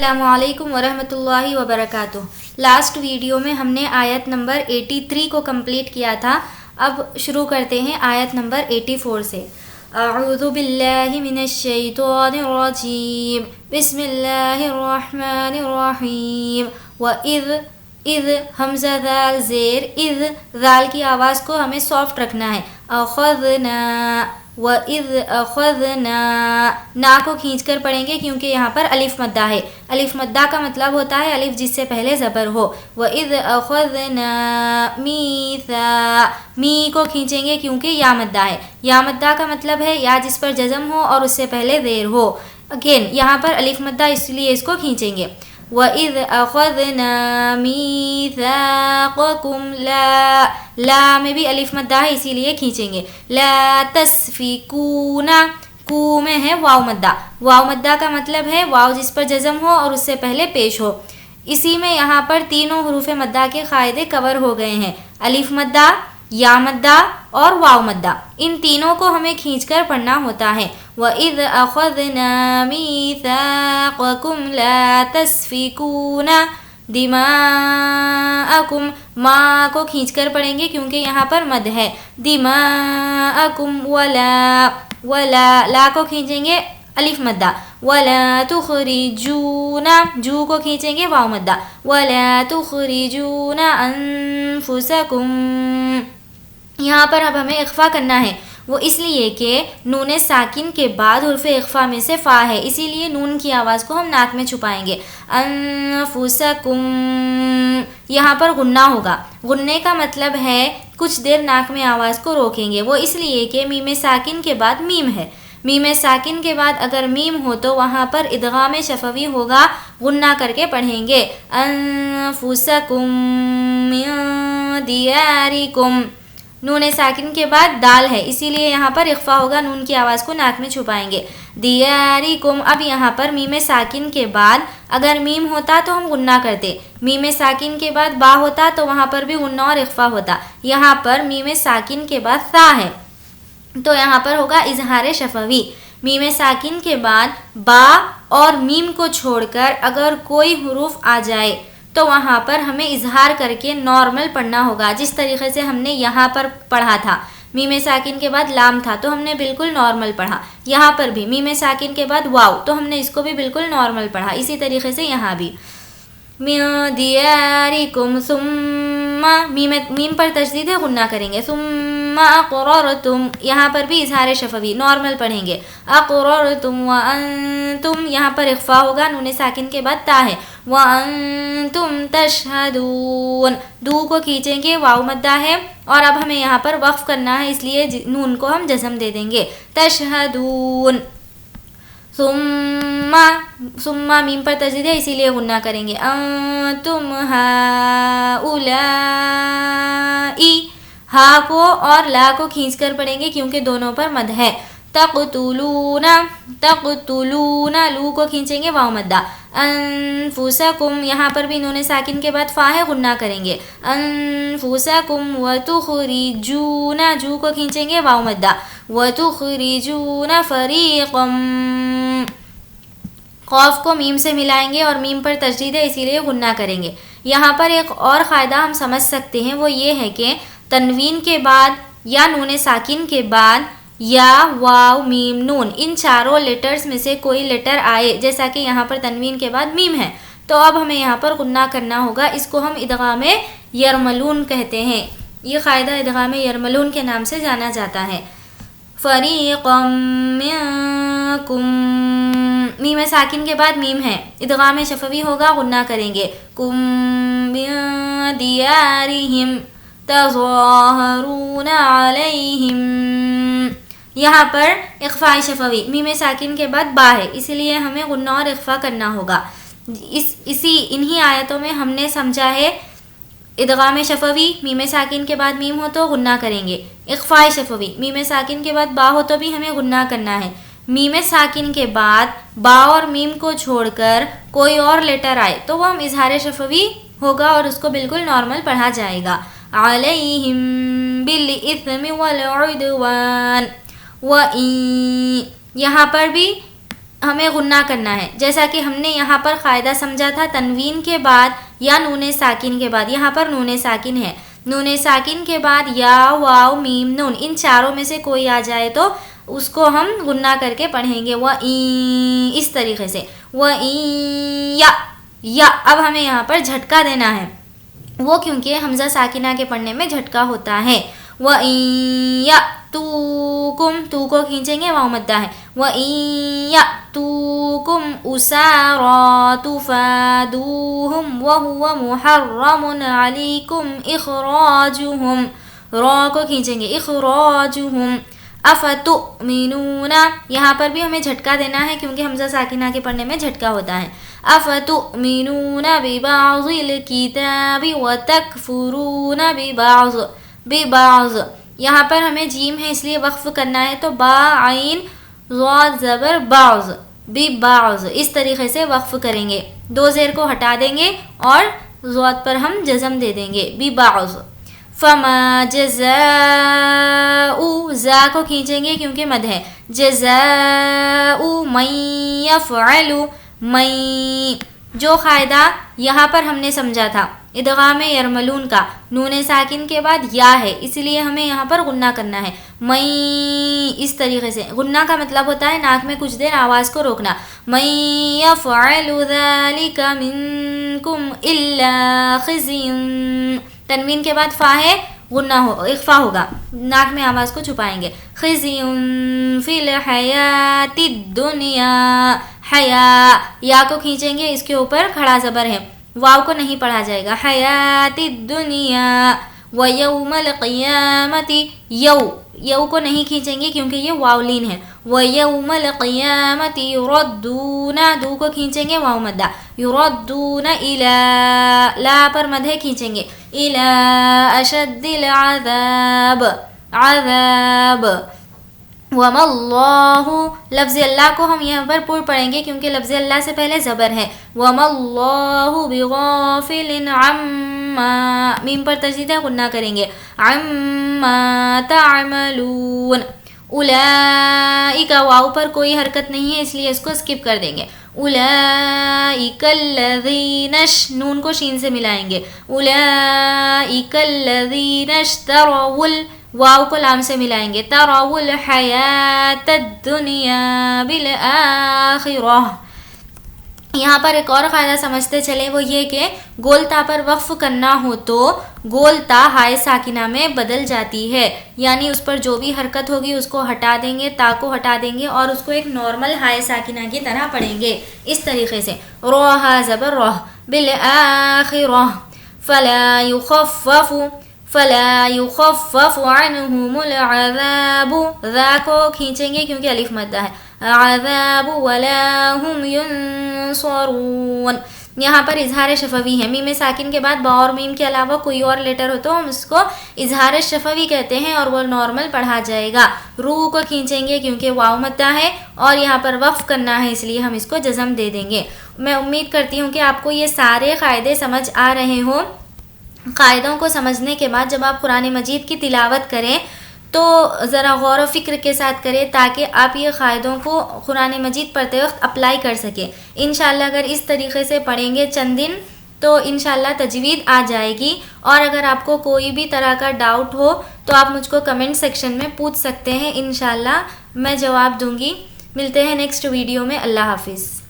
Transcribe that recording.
السلام علیکم ورحمۃ اللہ وبرکاتہ۔ لاسٹ ویڈیو میں ہم نے آیت نمبر 83 کو کمپلیٹ کیا تھا۔ اب شروع کرتے ہیں آیت نمبر 84 سے۔ اعوذ باللہ من الشیطان الرجیم، بسم اللہ الرحمن الرحیم۔ اذ حمزہ ذال زیر، اذ ذال کی آواز کو ہمیں سافٹ رکھنا ہے۔ اخذنا، وَإِذْ أَخَذْنَا، نا کو کھینچ کر پڑھیں گے کیونکہ یہاں پر الف مدہ ہے۔ الف مدہ کا مطلب ہوتا ہے الف جس سے پہلے زبر ہو۔ وَإِذْ أَخَذْنَا مِيثَاقَ، می کو کھینچیں گے کیونکہ یا مدہ ہے۔ یا مدہ کا مطلب ہے یا جس پر جزم ہو اور اس سے پہلے زیر ہو۔ اگین یہاں پر الف مدہ اس لیے اس کو کھینچیں گے۔ وَإِذْ أَخَذْنَا مِيثَاقَكُمْ، لا میں بھی الف مدہ ہے اسی لیے کھینچیں گے۔ لا تسفکون، کو میں ہے واو مدہ۔ واو مدہ کا مطلب ہے واو جس پر جزم ہو اور اس سے پہلے پیش ہو۔ اسی میں یہاں پر تینوں حروف مدہ کے قاعدے کور ہو گئے ہیں، الف مدہ، یا مدہ اور واو مدہ۔ ان تینوں کو ہمیں کھینچ کر پڑھنا ہوتا ہے۔ وَإِذْ أَخَذْنَا مِيثَاقَكُمْ لَا تَسْفِكُونَ دِمَاءَكُمْ، ما کو کھینچ کر پڑھیں گے کیونکہ یہاں پر مد ہے۔ دِمَاءَكُمْ وَلَا، لا کو کھینچیں گے الف مدہ۔ وَلَا تُخْرِجُونَ، جو کو کھینچیں گے واو مدہ۔ وَلَا تُخْرِجُونَ أَنفُسَكُمْ، یہاں پر اب ہمیں اخفا کرنا ہے، وہ اس لیے کہ نون ساکن کے بعد حرف اخفا میں سے فا ہے، اسی لیے نون کی آواز کو ہم ناک میں چھپائیں گے۔ انفسکم، یہاں پر غنہ ہوگا۔ غننے کا مطلب ہے کچھ دیر ناک میں آواز کو روکیں گے، وہ اس لیے کہ میم ساکن کے بعد میم ہے۔ میم ساکن کے بعد اگر میم ہو تو وہاں پر ادغام شفوی ہوگا، غنہ کر کے پڑھیں گے۔ انفسکم من دیارکم، نون ساکن کے بعد دال ہے اسی لیے یہاں پر اخفا ہوگا، نون کی آواز کو ناک میں چھپائیں گے۔ دیارکم، اب یہاں پر میم ساکن کے بعد اگر میم ہوتا تو ہم غنہ کرتے، میم ساکن کے بعد با ہوتا تو وہاں پر بھی غنہ اور اخفا ہوتا۔ یہاں پر میم ساکن کے بعد ثا ہے تو یہاں پر ہوگا اظہار شفوی۔ میم ساکن کے بعد با اور میم کو چھوڑ کر اگر کوئی حروف آ جائے تو وہاں پر ہمیں اظہار کر کے نارمل پڑھنا ہوگا، جس طریقے سے ہم نے یہاں پر پڑھا تھا۔ میم ساکن کے بعد لام تھا تو ہم نے بالکل نارمل پڑھا، یہاں پر بھی میم ساکن کے بعد واو تو ہم نے اس کو بھی بالکل نارمل پڑھا، اسی طریقے سے یہاں بھی۔ من دیارکم، ثم، میم پر تشدید ہے غنہ کریں گے۔ ثم اقررتم، یہاں پر بھی اظہار شفوی نارمل پڑھیں گے۔ اقررتم وانتم، یہاں پر اخفا ہوگا، نون ساکن کے بعد تا ہے۔ وانتم تشہدون، دو کو کھینچیں گے واو مدہ ہے اور اب ہمیں یہاں پر وقف کرنا ہے اس لیے نون کو ہم جزم دے دیں گے۔ تشہدون، ثم میم پر تشدید ہے اسی لیے غنہ کریں گے۔ انتم ہؤلاء، ہا کو اور لا کو کھینچ کر پڑھیں گے کیونکہ دونوں پر مد ہے۔ تقتلون، لو کو کھینچیں گے واو مدہ۔ انفسکم، یہاں پر بھی نون ساکن کے بعد فا ہے، غنہ کریں گے۔ انفسکم وتخرجون، جو کو کھینچیں گے واو مدہ۔ وتخرجون فریقا، قاف کو میم سے ملائیں گے اور میم پر تشدید ہے اسی لیے غنہ کریں گے۔ یہاں پر ایک اور قاعدہ ہم سمجھ سکتے ہیں، وہ یہ ہے کہ تنوین کے بعد یا نون ساکن کے بعد یا واو میم نون، ان چاروں لیٹرز میں سے کوئی لیٹر آئے، جیسا کہ یہاں پر تنوین کے بعد میم ہے تو اب ہمیں یہاں پر غنہ کرنا ہوگا، اس کو ہم ادغام یرملون کہتے ہیں، یہ قاعدہ ادغام یرملون کے نام سے جانا جاتا ہے۔ فریقا منکم، میم ساکن کے بعد میم ہے، ادغام شفوی ہوگا، غنہ کریں گے۔ کم من دیارہم تظاہرون علیہم، یہاں پر اخفاء شفوی، میم ساکن کے بعد با ہے اسی لیے ہمیں غنہ اور اخفا کرنا ہوگا۔ انہی آیتوں میں ہم نے سمجھا ہے ادغام شفوی، میم ساکن کے بعد میم ہو تو غنہ کریں گے۔ اخفاء شفوی، میم ساکن کے بعد با ہو تو بھی ہمیں غنہ کرنا ہے۔ میم ساکن کے بعد با اور میم کو چھوڑ کر کوئی اور لیٹر آئے تو وہ ہم اظہار شفوی ہوگا اور اس کو بالکل نارمل پڑھا جائے گا۔ علیہم بالإثم والعدوان، یہاں پر بھی ہمیں غنہ کرنا ہے، جیسا کہ ہم نے یہاں پر قاعدہ سمجھا تھا تنوین کے بعد یا نون ساکن کے بعد. یہاں پر نون ساکن ہے، نون ساکن کے بعد یا واو میم نون ان چاروں میں سے کوئی آ جائے تو اس کو ہم غنہ کر کے پڑھیں گے اس طریقے سے. یا اب ہمیں یہاں پر جھٹکا دینا ہے، وہ کیونکہ حمزہ ساکنہ کے پڑھنے میں جھٹکا ہوتا ہے. وَإِن تو کو کھینچیں گے، واو مدہ ہے. وَإِن يَأْتُوكُمْ أُسَارَىٰ تُفَادُوهُمْ وَهُوَ مُحَرَّمٌ عَلَيْكُمْ إِخْرَاجُهُمْ، را کو کھینچیں گے، إِخْرَاجُهُمْ. افتؤمنون، یہاں پر بھی ہمیں جھٹکا دینا ہے کیونکہ حمزہ ساکنہ کے پڑھنے میں جھٹکا ہوتا ہے. افتؤمنون ببعض الکتاب وتکفرون ببعض. یہاں پر ہمیں جیم ہے اس لیے وقف کرنا ہے، تو با عین ضاد زبر بعض ببعض اس طریقے سے وقف کریں گے. دو زیر کو ہٹا دیں گے اور ضاد پر ہم جزم دے دیں گے ببعض. فما جزاء، زا کو کھینچیں گے کیونکہ مد ہے. جزاء من یفعل، من، جو قاعدہ یہاں پر ہم نے سمجھا تھا ادغام یرملون کا، نون ساکن کے بعد یا ہے اس لیے ہمیں یہاں پر غنہ کرنا ہے. من اس طریقے سے. غنہ کا مطلب ہوتا ہے ناک میں کچھ دیر آواز کو روکنا. من یفعل ذلک منکم الا خزی، تنوین کے بعد فا ہے، غنہ ہو، اخفا ہوگا، ناک میں آواز کو چھپائیں گے. خزی فی الحیات الدنیا، حیا، یا کو کھینچیں گے، اس کے اوپر کھڑا زبر ہے، واو کو نہیں پڑھا جائے گا. حیات الدنیا. ویوم القیامت، یو کو نہیں کھینچیں گے کیونکہ یہ واولین ہے. ویوم القیامت یردون، دو کو کھینچیں گے، واو مدہ. یردون الی، لا پر مدھے کھینچیں گے، الی اشد العذاب، عذاب. وما اللہ، لفظ اللہ کو ہم یہاں پر پر پڑھیں گے کیونکہ لفظ اللہ سے پہلے زبر ہے. وما اللہ بغافل عما، میم پر تشدید ہے، غنہ کریں گے. عما تعملون. اولئک، واو پر کوئی حرکت نہیں ہے اس لیے اس کو اسکپ کر دیں گے. اولئک الذین، نون کو شین سے ملائیں گے. اولئک الذین اشتروا، واو کو لام سے ملائیں گے. تروا الحیات الدنیا بالآخرہ. یہاں پر ایک اور قاعدہ سمجھتے چلے، وہ یہ کہ گول تا پر وقف کرنا ہو تو گول تا ہائے ساکنہ میں بدل جاتی ہے، یعنی اس پر جو بھی حرکت ہوگی اس کو ہٹا دیں گے، تا کو ہٹا دیں گے اور اس کو ایک نارمل ہائے ساکنہ کی طرح پڑھیں گے اس طریقے سے. روحا زبر روح، بالآخرہ. فلا يخفف عنهم العذاب، ذا کو کھینچیں گے کیونکہ الف مدہ ہے. عذاب ولا هم ينصرون. یہاں پر اظہار شفوی ہے، میم ساکن کے بعد با اور میم کے علاوہ کوئی اور لیٹر ہو تو ہم اس کو اظہار شفوی کہتے ہیں اور وہ نارمل پڑھا جائے گا. رو کو کھینچیں گے کیونکہ واو مدہ ہے اور یہاں پر وقف کرنا ہے اس لیے ہم اس کو جزم دے دیں گے. میں امید کرتی ہوں کہ آپ کو یہ سارے قاعدے سمجھ آ رہے ہوں. قاعدوں کو سمجھنے کے بعد جب آپ قرآن مجید کی تلاوت کریں تو ذرا غور و فکر کے ساتھ کریں تاکہ آپ یہ قاعدوں کو قرآن مجید پڑھتے وقت اپلائی کر سکیں. انشاءاللہ اگر اس طریقے سے پڑھیں گے چند دن تو انشاءاللہ تجوید آ جائے گی. اور اگر آپ کو کوئی بھی طرح کا ڈاؤٹ ہو تو آپ مجھ کو کمنٹ سیکشن میں پوچھ سکتے ہیں، انشاءاللہ میں جواب دوں گی. ملتے ہیں نیکسٹ ویڈیو میں. اللہ حافظ.